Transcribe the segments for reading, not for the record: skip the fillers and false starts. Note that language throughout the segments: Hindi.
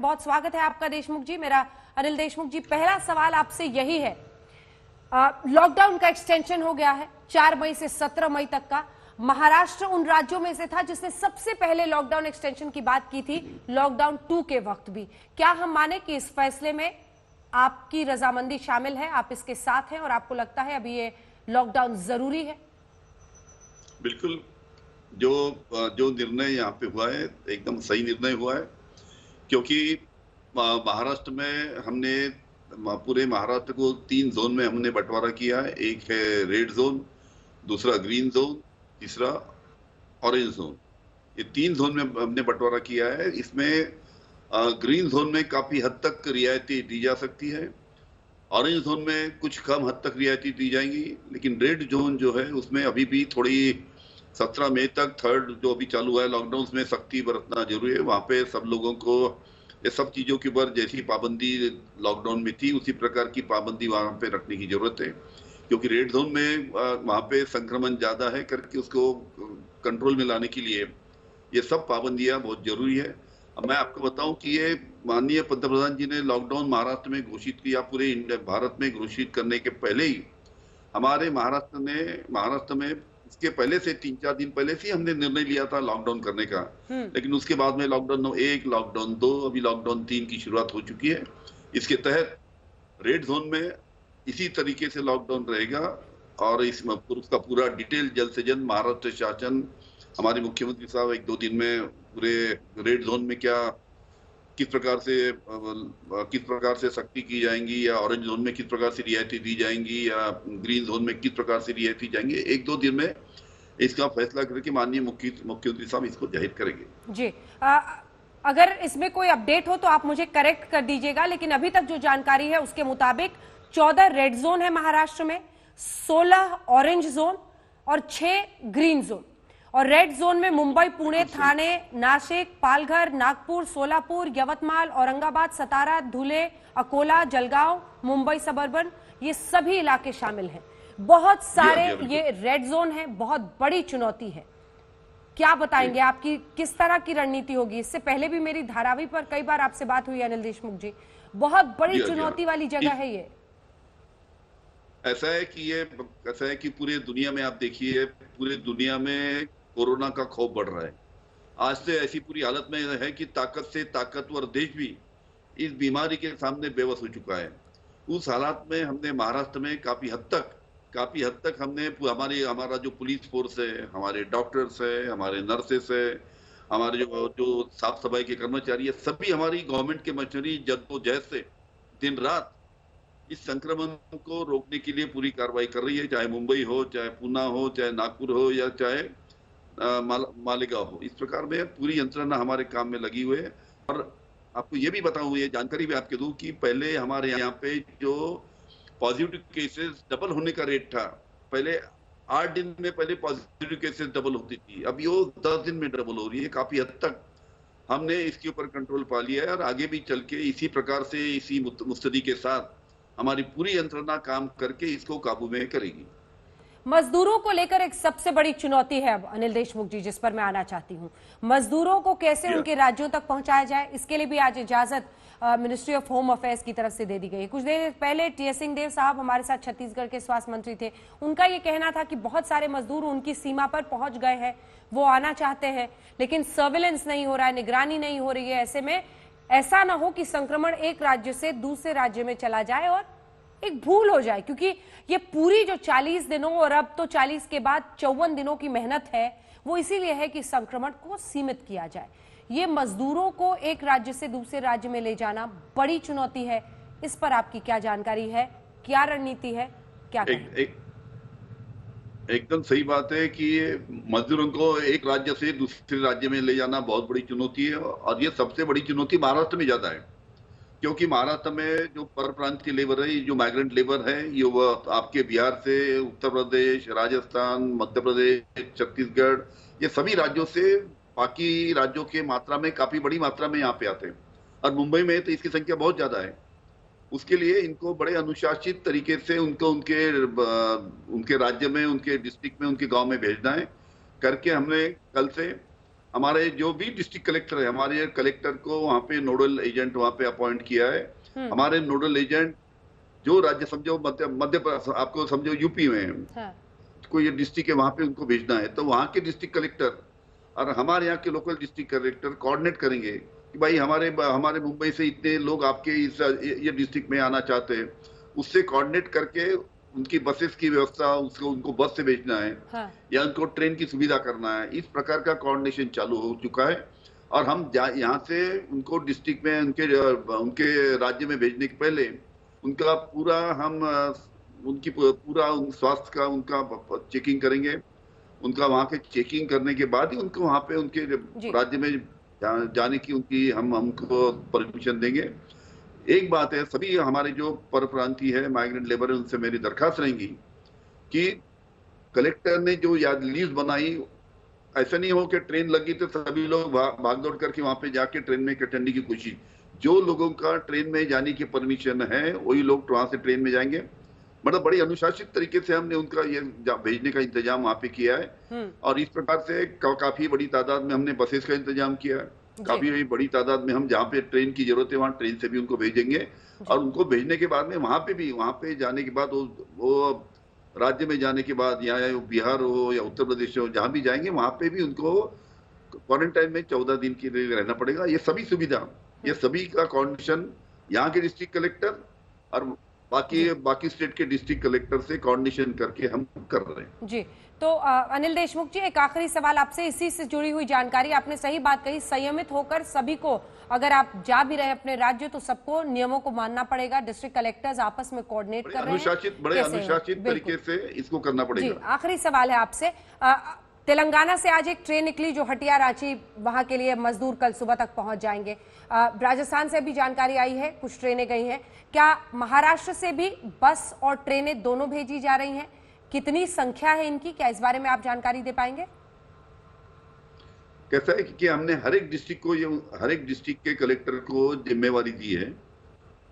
बहुत स्वागत है आपका देशमुख जी। मेरा अनिल देशमुख जी, पहला सवाल आपसे यही है, लॉकडाउन का एक्सटेंशन हो गया है 4 मई से 17 मई तक का। महाराष्ट्र उन राज्यों में से था जिसने सबसे पहले लॉकडाउन एक्सटेंशन की बात की थी, लॉकडाउन 2 के वक्त भी। क्या हम माने कि इस फैसले में आपकी रजामंदी शामिल है, आप इसके साथ हैं और आपको लगता है अभी ये लॉकडाउन जरूरी है? बिल्कुल, जो निर्णय यहाँ पे हुआ है एकदम सही निर्णय हुआ है, क्योंकि महाराष्ट्र में हमने पूरे महाराष्ट्र को 3 जोन में हमने बंटवारा किया है। एक है रेड जोन, दूसरा ग्रीन जोन, तीसरा ऑरेंज जोन। ये 3 जोन में हमने बंटवारा किया है। इसमें ग्रीन जोन में काफी हद तक रियायती दी जा सकती है, ऑरेंज जोन में कुछ कम हद तक रियायती दी जाएंगी, लेकिन रेड जोन जो है उसमें अभी भी थोड़ी 17 मई तक थर्ड जो अभी चालू हुआ है लॉकडाउन, उसमें सख्ती बरतना जरूरी है। वहां पे सब लोगों को ये सब चीजों के ऊपर जैसी पाबंदी लॉकडाउन में थी उसी प्रकार की पाबंदी वहां पे रखने की जरूरत है, क्योंकि रेड जोन में वहां पे संक्रमण ज्यादा है करके उसको कंट्रोल में लाने के लिए ये सब पाबंदियां बहुत जरूरी है। अब मैं आपको बताऊं कि ये माननीय पंतप्रधान जी ने लॉकडाउन महाराष्ट्र में घोषित किया, पूरे भारत में घोषित करने के पहले ही हमारे महाराष्ट्र में इसके पहले से 3-4 दिन पहले से हमने निर्णय लिया था लॉकडाउन करने का, लेकिन उसके बाद में लॉकडाउन 1, लॉकडाउन 2, अभी लॉकडाउन 3 की शुरुआत हो चुकी है। इसके तहत रेड जोन में इसी तरीके से लॉकडाउन रहेगा और इसमें उसका पूरा डिटेल जल्द से जल्द महाराष्ट्र शासन, हमारे मुख्यमंत्री साहब 1-2 दिन में पूरे रेड जोन में किस प्रकार से सख्ती की जाएंगी, या ऑरेंज जोन में किस प्रकार से रियायती दी जाएंगी, या ग्रीन जोन में किस प्रकार से रियायती जाएंगे, 1-2 दिन में इसका फैसला करके माननीय मुख्यमंत्री साहब इसको जाहिर करेंगे। जी, अगर इसमें कोई अपडेट हो तो आप मुझे करेक्ट कर दीजिएगा, लेकिन अभी तक जो जानकारी है उसके मुताबिक 14 रेड जोन है महाराष्ट्र में, 16 ऑरेंज जोन और 6 ग्रीन जोन। और रेड जोन में मुंबई, पुणे, ठाणे, नाशिक, पालघर, नागपुर, सोलापुर, यवतमाल, औरंगाबाद, सतारा, धुले, अकोला, जलगांव, मुंबई सबर्बन, ये सभी इलाके शामिल हैं। बहुत सारे ये रेड जोन है, बहुत बड़ी चुनौती है। क्या बताएंगे, आपकी किस तरह की रणनीति होगी? इससे पहले भी मेरी धारावी पर कई बार आपसे बात हुई अनिल देशमुख जी, बहुत बड़ी चुनौती वाली जगह है ये। ऐसा है कि पूरे दुनिया में आप देखिए, पूरे दुनिया में कोरोना का खौफ बढ़ रहा है। आज से ऐसी पूरी हालत में है कि ताकत से ताकतवर देश भी इस बीमारी के सामने बेबस हो चुका है। उस हालात में हमने महाराष्ट्र में काफी हद तक हमने हमारा जो पुलिस फोर्स है, हमारे डॉक्टर्स है, हमारे नर्सेस है, हमारे जो साफ सफाई के कर्मचारी है, सभी हमारी गवर्नमेंट के मशीनरी जद्दोजहद से दिन रात इस संक्रमण को रोकने के लिए पूरी कार्रवाई कर रही है, चाहे मुंबई हो, चाहे पूना हो, चाहे नागपुर हो, या चाहे मालेगांव हो। इस प्रकार में पूरी यंत्रणा हमारे काम में लगी हुई है। और आपको ये भी बताऊं, ये जानकारी भी आपके दूं कि पहले हमारे यहाँ पे जो पॉजिटिव केसेस डबल होने का रेट था, पहले 8 दिन में पहले पॉजिटिव केसेस डबल होती थी, अभी वो 10 दिन में डबल हो रही है। काफी हद तक हमने इसके ऊपर कंट्रोल पा लिया है और आगे भी चल के इसी प्रकार से, इसी मुस्तैदी के साथ हमारी पूरी यंत्रणा काम करके इसको काबू में करेगी। मजदूरों को लेकर एक सबसे बड़ी चुनौती है अब अनिल देशमुख जी, जिस पर मैं आना चाहती हूं। मजदूरों को कैसे उनके राज्यों तक पहुंचाया जाए, इसके लिए भी आज इजाजत मिनिस्ट्री ऑफ होम अफेयर्स की तरफ से दे दी गई है। कुछ देर पहले टी.एस. सिंहदेव साहब हमारे साथ छत्तीसगढ़ के स्वास्थ्य मंत्री थे, उनका ये कहना था कि बहुत सारे मजदूर उनकी सीमा पर पहुंच गए हैं, वो आना चाहते हैं, लेकिन सर्विलेंस नहीं हो रहा है, निगरानी नहीं हो रही है। ऐसे में ऐसा ना हो कि संक्रमण एक राज्य से दूसरे राज्य में चला जाए और एक भूल हो जाए, क्योंकि ये पूरी जो 40 दिनों और अब तो 40 के बाद 54 दिनों की मेहनत है, वो इसीलिए है कि संक्रमण को सीमित किया जाए। ये मजदूरों को एक राज्य से दूसरे राज्य में ले जाना बड़ी चुनौती है। इस पर आपकी क्या जानकारी है, क्या रणनीति है, क्या एकदम सही बात है कि मजदूरों को एक राज्य से दूसरे राज्य में ले जाना बहुत बड़ी चुनौती है, और ये सबसे बड़ी चुनौती महाराष्ट्र में ज्यादा है, क्योंकि महाराष्ट्र में जो पर प्रांत की लेबर है, जो माइग्रेंट लेबर है, ये वो आपके बिहार से, उत्तर प्रदेश, राजस्थान, मध्य प्रदेश, छत्तीसगढ़, ये सभी राज्यों से बाकी राज्यों के मात्रा में, काफी बड़ी मात्रा में यहाँ पे आते हैं। और मुंबई में तो इसकी संख्या बहुत ज्यादा है। उसके लिए इनको बड़े अनुशासित तरीके से उनको उनके राज्य में, उनके डिस्ट्रिक्ट में, उनके गांव में भेजना है करके हमने कल से हमारे जो भी डिस्ट्रिक्ट कलेक्टर है, हमारे कलेक्टर को वहाँ पे नोडल एजेंट वहाँ पे अपॉइंट किया है। हमारे नोडल एजेंट जो राज्य समझो मध्य आपको समझो यूपी में है, हाँ। कोई ये डिस्ट्रिक्ट है वहाँ पे उनको भेजना है, तो वहाँ के डिस्ट्रिक्ट कलेक्टर और हमारे यहाँ के लोकल डिस्ट्रिक्ट कलेक्टर कोऑर्डिनेट करेंगे कि भाई हमारे मुंबई से इतने लोग आपके ये डिस्ट्रिक्ट में आना चाहते हैं, उससे कोऑर्डिनेट करके उनकी बसेस की व्यवस्था, उसको उनको बस से भेजना है। हाँ। या उनको ट्रेन की सुविधा करना है। इस प्रकार का कोऑर्डिनेशन चालू हो चुका है और हम यहाँ से उनको डिस्ट्रिक्ट में उनके राज्य में भेजने के पहले उनका पूरा उनकी पूरा स्वास्थ्य का उनका चेकिंग करेंगे। उनका वहाँ के चेकिंग करने के बाद ही उनको वहाँ पे उनके राज्य में जाने की हमको परमिशन देंगे। एक बात है, सभी हमारे जो परप्रांतीय है, माइग्रेंट लेबर है, उनसे मेरी दरखास्त रहेंगी कि कलेक्टर ने जो लिस्ट बनाई, ऐसा नहीं हो कि ट्रेन लगी तो सभी लोग भागदौड़ करके वहां पे जाके ट्रेन में कटने की कोशिश। जो लोगों का ट्रेन में जाने की परमिशन है वही लोग वहां से ट्रेन में जाएंगे। मतलब बड़ी अनुशासित तरीके से हमने उनका ये भेजने का इंतजाम वहां पे किया है और इस प्रकार से काफी बड़ी तादाद में हमने बसेस का इंतजाम किया है। काफी बड़ी तादाद में हम जहाँ पे ट्रेन की जरूरत है वहाँ ट्रेन से भी उनको भेजेंगे और उनको भेजने के बाद में वहां पे जाने के बाद वो राज्य में जाने के बाद या बिहार हो या उत्तर प्रदेश हो, जहां भी जाएंगे वहां पे भी उनको क्वारंटाइन में 14 दिन के लिए रहना पड़ेगा। ये सभी सुविधा, ये सभी का कोऑर्डिनेशन यहाँ के डिस्ट्रिक्ट कलेक्टर और बाकी स्टेट के डिस्ट्रिक्ट कलेक्टर से कोऑर्डिनेशन करके हम कर रहे हैं। जी, तो अनिल देशमुख जी, एक आखिरी सवाल आपसे इसी से जुड़ी हुई जानकारी। आपने सही बात कही, संयमित होकर सभी को, अगर आप जा भी रहे अपने राज्य तो सबको नियमों को मानना पड़ेगा। डिस्ट्रिक्ट कलेक्टर्स आपस में कोऑर्डिनेट कर रहे हैं, बड़े अनुशासित तरीके से इसको करना पड़ेगा। जी, आखिरी सवाल है आपसे। तेलंगाना से आज एक ट्रेन निकली जो हटिया रांची, वहां के लिए मजदूर कल सुबह तक पहुंच जाएंगे। राजस्थान से भी जानकारी आई है, कुछ ट्रेनें गई हैं। क्या महाराष्ट्र से भी बस और ट्रेनें दोनों भेजी जा रही हैं? कितनी संख्या है इनकी, क्या इस बारे में आप जानकारी दे पाएंगे? कैसा है कि हमने हर एक डिस्ट्रिक्ट के कलेक्टर को जिम्मेवारी दी है।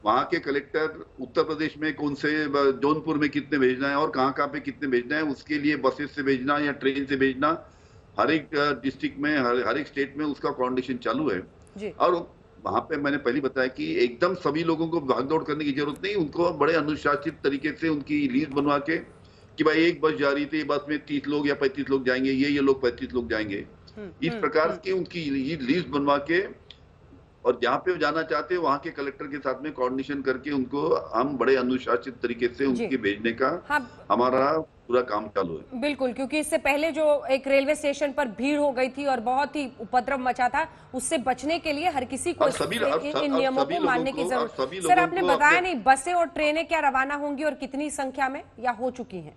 वहां के कलेक्टर उत्तर प्रदेश में कौन से जौनपुर में कितने भेजना है और कहाँ पे कितने भेजना है, उसके लिए बसेस से भेजना या ट्रेन से भेजना, हर एक डिस्ट्रिक्ट में हर एक स्टेट में उसका कोऑर्डिनेशन चालू है जी। और वहां पे मैंने पहले बताया कि एकदम सभी लोगों को भागदौड़ करने की जरूरत नहीं। उनको बड़े अनुशासित तरीके से उनकी लिस्ट बनवा के कि भाई एक बस जा रही थी, बस में 30 लोग या 35 लोग जाएंगे, ये लोग 35 लोग जाएंगे, इस प्रकार की उनकी लिस्ट बनवा के और जहाँ पे जाना चाहते हैं वहाँ के कलेक्टर के साथ में कोऑर्डिनेशन करके उनको हम बड़े अनुशासित तरीके से उनके भेजने का हमारा पूरा काम चालू है। बिल्कुल, क्योंकि इससे पहले जो एक रेलवे स्टेशन पर भीड़ हो गई थी और बहुत ही उपद्रव मचा था, उससे बचने के लिए हर किसी को इन नियमों को मानने की जरूरत। सर, आपने बताया नहीं, बसें और ट्रेनें क्या रवाना होंगी और कितनी संख्या में या हो चुकी हैं?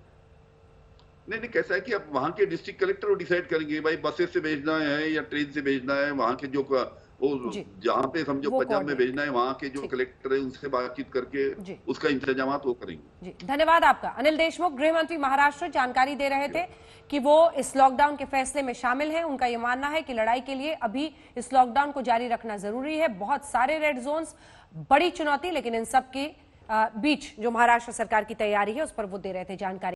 नहीं, कैसा है कि अब वहाँ के डिस्ट्रिक्ट कलेक्टर डिसाइड करेंगे भाई बसेस से भेजना है या ट्रेन से भेजना है। वहाँ के जो जहाँ पे समझो पंजाब में भेजना है, वहाँ के जो कलेक्टर है उनसे बातचीत करके उसका इंतजाम वो करेंगे। जी, धन्यवाद आपका। अनिल देशमुख, गृह मंत्री महाराष्ट्र, जानकारी दे रहे थे कि वो इस लॉकडाउन के फैसले में शामिल हैं। उनका ये मानना है कि लड़ाई के लिए अभी इस लॉकडाउन को जारी रखना जरूरी है। बहुत सारे रेड जोन्स, बड़ी चुनौती, लेकिन इन सब के बीच जो महाराष्ट्र सरकार की तैयारी है उस पर वो दे रहे थे जानकारी।